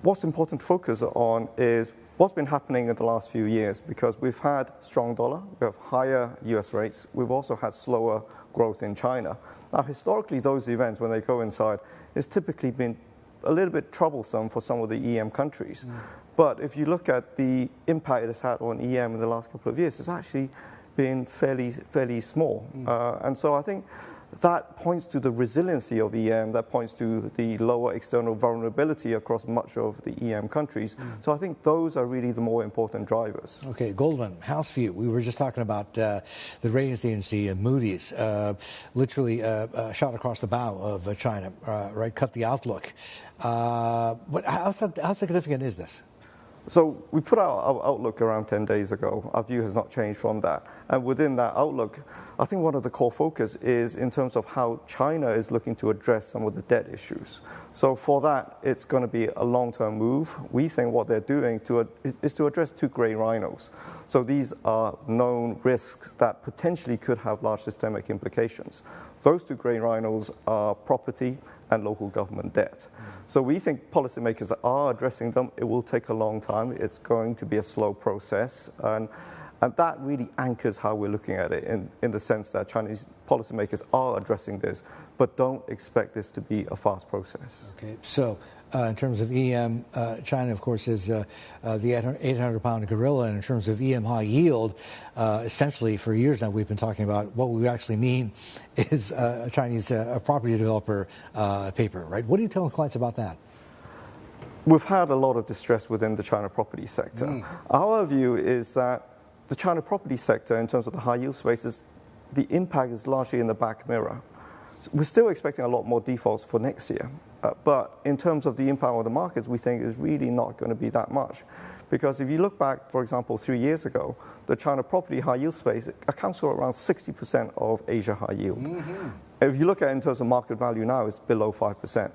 what's important to focus on is what's been happening in the last few years, because we've had strong dollar, we have higher US rates, we've also had slower growth in China. Now, historically, those events, when they coincide, has typically been a little bit troublesome for some of the EM countries. But if you look at the impact it has had on EM in the last couple of years, it's actually been fairly small. And so I think that points to the resiliency of EM, that points to the lower external vulnerability across much of the EM countries. So I think those are really the more important drivers. Okay, Goldman, house view. We were just talking about the ratings agency, Moody's, literally shot across the bow of China, right? Cut the outlook. But how significant is this? So we put out our outlook around 10 days ago. Our view has not changed from that. And within that outlook, I think one of the core focus is in terms of how China is looking to address some of the debt issues. So for that, it's going to be a long-term move. We think what they're doing is to address two gray rhinos. So these are known risks that potentially could have large systemic implications. Those two gray rhinos are property and local government debt. So we think policymakers are addressing them. It will take a long time. It's going to be a slow process. And that really anchors how we're looking at it in the sense that Chinese policymakers are addressing this, but don't expect this to be a fast process. Okay, so in terms of EM, China, of course, is the 800-pound gorilla. And in terms of EM high yield, essentially for years now we've been talking about what we actually mean is a Chinese property developer paper, right? What are you telling clients about that? We've had a lot of distress within the China property sector. Our view is that the China property sector, in terms of the high yield spaces, the impact is largely in the back mirror. So we're still expecting a lot more defaults for next year. But in terms of the impact on the markets, we think is really not going to be that much. Because if you look back, for example, 3 years ago, the China property high yield space accounts for around 60% of Asia high yield. If you look at it in terms of market value now, it's below 5%.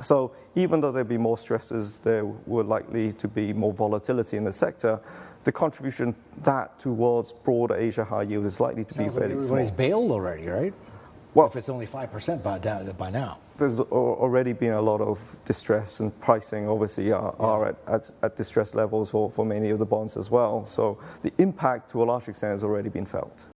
So even though there'll be more stresses, there will likely to be more volatility in the sector, the contribution that towards broader Asia high yield is likely to be fairly small. Everybody's bailed already, right? Well, if it's only 5% by now. There's already been a lot of distress, and pricing obviously are at distress levels for many of the bonds as well. So the impact to a large extent has already been felt.